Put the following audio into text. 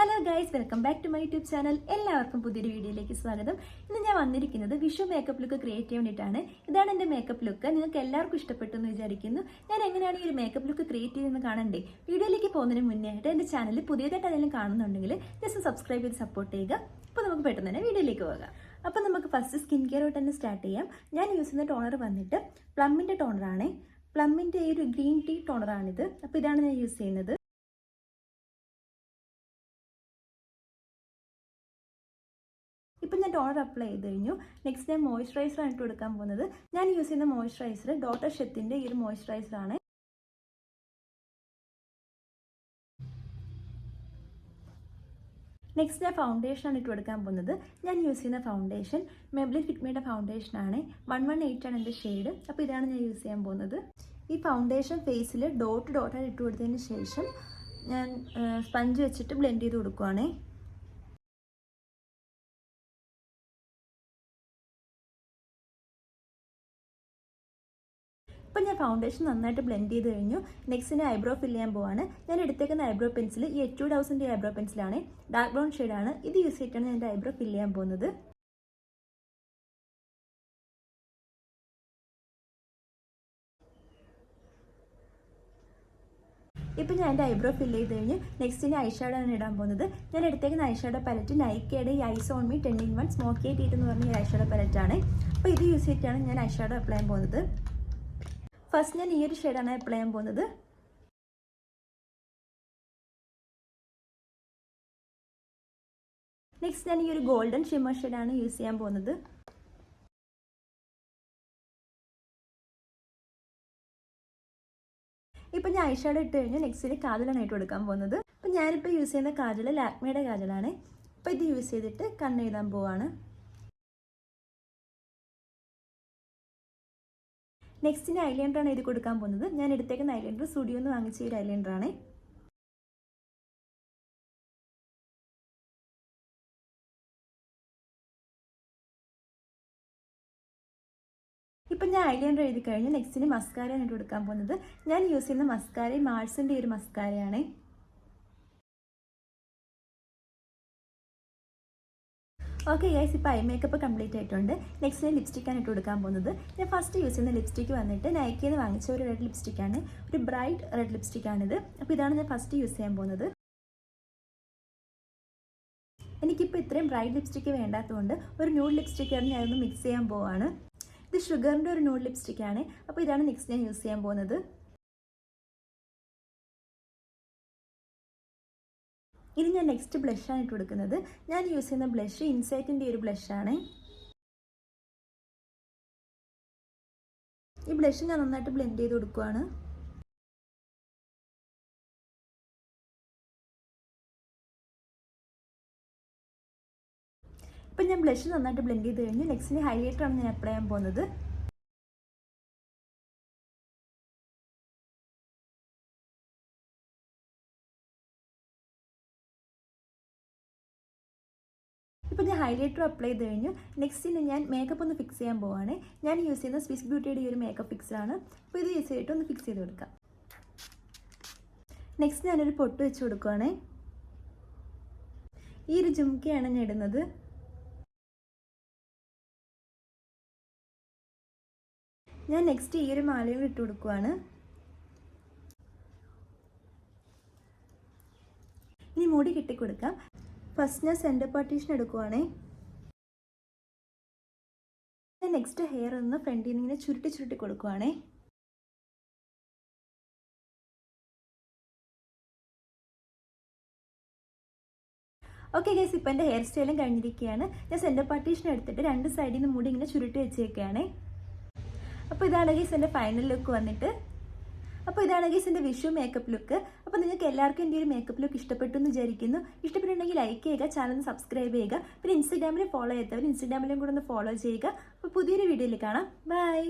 Hello guys, welcome back to my YouTube channel. എല്ലാവർക്കും പുതിയൊരു വീഡിയോയിലേക്ക് സ്വാഗതം. ഇന്ന് ഞാൻ വന്നിരിക്കുന്നത് വിഷു മേക്കപ്പ് ലുക്ക് ക്രിയേറ്റ് ചെയ്യാൻ വേണ്ടിയിട്ടാണ്. ഇതാണ് എൻ്റെ മേക്കപ്പ് ലുക്ക്. നിങ്ങൾക്ക് എല്ലാവർക്കും ഇഷ്ടപ്പെട്ടു എന്ന് വിചാരിക്കുന്നു. ഞാൻ എങ്ങനെയാണ് ഈ ഒരു മേക്കപ്പ് ലുക്ക് ക്രിയേറ്റ് ചെയ്തെന്ന് കാണണ്ടേ? വീഡിയോയിലേക്ക് പോകുന്നതിന് മുന്നേ ആയിട്ട് എൻ്റെ ചാനൽ പുതിയതായിട്ട് എന്തെങ്കിലും കാണുന്നുണ്ടെങ്കിൽ ജസ്റ്റ് സബ്സ്ക്രൈബ് ചെയ്ത് സപ്പോർട്ട് ചെയ്യുക. അപ്പോൾ നമുക്ക് പെട്ടെന്ന് തന്നെ വീഡിയോയിലേക്ക് പോകാം. അപ്പോൾ നമുക്ക് ഫസ്റ്റ് സ്കിൻ കെയർ ആയിട്ട് തന്നെ സ്റ്റാർട്ട് ചെയ്യാം. ഞാൻ യൂസ് ചെയ്യുന്ന ടോണർ വന്നിട്ട് പ്ലമ്മിൻ്റെ ടോണറാണ്. പ്ലമ്മിൻ്റെ ഈ ഒരു ഗ്രീൻ ടീ ടോണറാണിത്. അപ്പോൾ ഇതാണ് ഞാൻ യൂസ് ചെയ്യുന്നത്. ഇപ്പം ഞാൻ ടോണർ അപ്ലൈ ചെയ്ത് കഴിഞ്ഞു. നെക്സ്റ്റ് ഞാൻ മോയ്സ്ചറൈസറാണ് ഇട്ട് കൊടുക്കാൻ പോകുന്നത്. ഞാൻ യൂസ് ചെയ്യുന്ന മോയ്സ്ചറൈസർ ഡോക്ടർ ഷെത്തിൻ്റെ ഈ ഒരു മോയ്സ്ചറൈസറാണ്. നെക്സ്റ്റ് ഞാൻ ഫൗണ്ടേഷനാണ് ഇട്ട് കൊടുക്കാൻ പോകുന്നത്. ഞാൻ യൂസ് ചെയ്യുന്ന ഫൗണ്ടേഷൻ മെബ്ലിൻ ഫിറ്റ്മിയുടെ ഫൗണ്ടേഷനാണ്. 118 ആണ് എൻ്റെ ഷെയ്ഡ്. അപ്പോൾ ഇതാണ് ഞാൻ യൂസ് ചെയ്യാൻ പോകുന്നത്. ഈ ഫൗണ്ടേഷൻ ഫേസിൽ ഡോട്ടായിട്ട് ഇട്ട് കൊടുത്തതിന് ശേഷം ഞാൻ സ്പഞ്ച് വെച്ചിട്ട് ബ്ലെൻഡ് ചെയ്ത് കൊടുക്കുവാണേ. ഇപ്പം ഞാൻ ഫൗണ്ടേഷൻ നന്നായിട്ട് ബ്ലെൻഡ് ചെയ്ത് കഴിഞ്ഞു. നെക്സ്റ്റ് ഞാൻ ഐബ്രോ ഫിൽ ചെയ്യാൻ പോവാണ്. ഞാൻ എടുത്തേക്കുന്ന ഐബ്രോ പെൻസിൽ ഈ എറ്റ്യൂഡ് ഹൗസിൻ്റെ ഐബ്രോ പെൻസിലാണ്. ഡാർക്ക് ബ്രൗൺ ഷെയ്ഡാണ്. ഇത് യൂസ് ചെയ്തിട്ടാണ് ഞാൻ എൻ്റെ ഐബ്രോ ഫിൽ ചെയ്യാൻ പോകുന്നത്. ഇപ്പം ഞാൻ എൻ്റെ ഐബ്രോ ഫിൽ ചെയ്ത് കഴിഞ്ഞ് നെക്സ്റ്റ് ഞാൻ ഐഷാഡോ ആണ് ഇടാൻ പോകുന്നത്. ഞാൻ എടുത്തേക്കുന്ന ഐഷാഡോ പാലറ്റ് നൈക്കയുടെ ഈ eyes on me 10-in-1 smokey ടീറ്റ് എന്ന് പറഞ്ഞ ഈ ഐഷാഡോ പാലറ്റാണ്. അപ്പോൾ ഇത് യൂസ് ചെയ്തിട്ടാണ് ഞാൻ ഐഷാഡോ അപ്ലൈ ചെയ്യാൻ പോകുന്നത്. ഫസ്റ്റ് ഞാൻ ഈ ഒരു ഷെയ്ഡാണ് അപ്ലൈ ചെയ്യാൻ പോകുന്നത്. നെക്സ്റ്റ് ഞാൻ ഈ ഒരു ഗോൾഡൻ ഷിമ്മർ ഷെയ്ഡാണ് യൂസ് ചെയ്യാൻ പോകുന്നത്. ഇപ്പം ഞാൻ ഐഷാഡോ ഇട്ട് കഴിഞ്ഞു. നെക്സ്റ്റിൽ കാജലാണ് ഇട്ട് കൊടുക്കാൻ പോകുന്നത്. അപ്പം ഞാനിപ്പോൾ യൂസ് ചെയ്യുന്ന കാജൽ ലാക്മേയുടെ കാജലാണ്. അപ്പോൾ ഇത് യൂസ് ചെയ്തിട്ട് കണ്ണെഴുതാൻ പോവാണ്. നെക്സ്റ്റിന് ഐലൈനറാണ് എഴുതി കൊടുക്കാൻ പോകുന്നത്. ഞാൻ എടുത്തേക്കുന്ന ഐലൈനർ സ്റ്റുഡിയോ എന്ന് വാങ്ങിച്ച ഒരു ഐലൈനറാണ്. ഇപ്പം ഞാൻ ഐലൈനർ എഴുതി കഴിഞ്ഞു. നെക്സ്റ്റിന് മസ്കാരയാണ് ഇട്ട് കൊടുക്കാൻ പോകുന്നത്. ഞാൻ യൂസ് ചെയ്യുന്ന മസ്കാര മാർസിൻ്റെ ഒരു മസ്കാരയാണ്. ഓക്കെ ഗൈസ്, ഇപ്പോൾ ഐ മേക്കപ്പ് കംപ്ലീറ്റ് ആയിട്ടുണ്ട്. നെക്സ്റ്റ് ഞാൻ ലിപ്സ്റ്റിക്കാണ് ഇട്ട് കൊടുക്കാൻ പോകുന്നത്. ഞാൻ ഫസ്റ്റ് യൂസ് ചെയ്യുന്ന ലിപ്സ്റ്റിക്ക് വന്നിട്ട് നൈക്കിയിൽ നിന്ന് വാങ്ങിച്ച ഒരു റെഡ് ലിപ്സ്റ്റിക്കാണ്. ഒരു ബ്രൈറ്റ് റെഡ് ലിപ്സ്റ്റിക്കാണിത്. അപ്പോൾ ഇതാണ് ഞാൻ ഫസ്റ്റ് യൂസ് ചെയ്യാൻ പോകുന്നത്. എനിക്കിപ്പോൾ ഇത്രയും ബ്രൈറ്റ് ലിപ്സ്റ്റിക്ക് വേണ്ടാത്തതുകൊണ്ട് ഒരു ന്യൂഡ് ലിപ്സ്റ്റിക്കാണ് ഞാനൊന്ന് മിക്സ് ചെയ്യാൻ പോവാണ്. ഇത് ഷുഗറിൻ്റെ ഒരു ന്യൂഡ് ലിപ്സ്റ്റിക്കാണ്. അപ്പോൾ ഇതാണ് നെക്സ്റ്റ് ഞാൻ യൂസ് ചെയ്യാൻ പോകുന്നത്. ഇനി ഞാൻ നെക്സ്റ്റ് ബ്ലഷാണ് ഇട്ട് കൊടുക്കുന്നത്. ഞാൻ യൂസ് ചെയ്യുന്ന ബ്ലഷ് ഇൻസൈറ്റിൻ്റെ ഒരു ബ്ലഷാണ്. ഈ ബ്ലഷ് ഞാൻ നന്നായിട്ട് ബ്ലെൻഡ് ചെയ്ത് കൊടുക്കുകയാണ്. ഇപ്പം ഞാൻ ബ്ലഷ് നന്നായിട്ട് ബ്ലെൻഡ് ചെയ്ത് കഴിഞ്ഞു. നെക്സ്റ്റിന് ഹൈലൈറ്ററാണ് ഞാൻ അപ്ലൈ ചെയ്യാൻ പോകുന്നത്. ഇപ്പോൾ ഞാൻ ഹൈലൈറ്റർ അപ്ലൈ ചെയ്ത് കഴിഞ്ഞു. നെക്സ്റ്റിന് ഞാൻ മേക്കപ്പ് ഒന്ന് ഫിക്സ് ചെയ്യാൻ പോവാണ്. ഞാൻ യൂസ് ചെയ്യുന്ന സ്വിസ് ബ്യൂട്ടിയുടെ ഈ ഒരു മേക്കപ്പ് ഫിക്സറാണ്. അപ്പോൾ ഇത് യൂസ് ചെയ്തിട്ട് ഒന്ന് ഫിക്സ് ചെയ്ത് കൊടുക്കാം. നെക്സ്റ്റ് ഞാനൊരു പൊട്ട് വെച്ച് കൊടുക്കുവാണ്. ഈ ഒരു ജുംക്കയാണ് ഞാൻ ഇടുന്നത്. ഞാൻ നെക്സ്റ്റ് ഈ ഒരു മാലയും ഇട്ട് കൊടുക്കുവാണ്. ഇനി മുടി കെട്ടിക്കൊടുക്കാം. ഫസ്റ്റ് ഞാൻ സെൻറ്റർ പാർട്ടീഷൻ എടുക്കുവാണേ. ഞാൻ നെക്സ്റ്റ് ഹെയർ ഒന്ന് ഫ്രണ്ടിൽ നിന്ന് ഇങ്ങനെ ചുരുട്ടി കൊടുക്കുവാണേ. ഓക്കെ ഗൈസ്, ഇപ്പം എൻ്റെ ഹെയർ സ്റ്റൈലും കഴിഞ്ഞിരിക്കുകയാണ്. ഞാൻ സെൻറ്റർ പാർട്ടീഷൻ എടുത്തിട്ട് രണ്ട് സൈഡിൽ നിന്ന് മുടി ഇങ്ങനെ ചുരുട്ടി വെച്ചേക്കുകയാണ്. അപ്പോൾ ഇതാണ് ഗൈസ് എൻ്റെ ഫൈനൽ ലുക്ക് വന്നിട്ട്. അപ്പോൾ ഇതാണ് ഗൈസ് എൻ്റെ വിഷു മേക്കപ്പ് ലുക്ക്. അപ്പോൾ നിങ്ങൾക്ക് എല്ലാവർക്കും എൻ്റെ ഒരു മേക്കപ്പ് ലുക്ക് ഇഷ്ടപ്പെട്ടു എന്ന് വിചാരിക്കുന്നു. ഇഷ്ടപ്പെട്ടുണ്ടെങ്കിൽ ലൈക്ക് ചെയ്യുക, ചാനൽ സബ്സ്ക്രൈബ് ചെയ്യുക. പിന്നെ ഇൻസ്റ്റാഗ്രാമിൽ ഫോളോ ചെയ്യാത്തവർ ഇൻസ്റ്റാഗ്രാമിലും കൂടെ ഒന്ന് ഫോളോ ചെയ്യുക. അപ്പോൾ പുതിയൊരു വീഡിയോയിൽ കാണാം. ബൈ.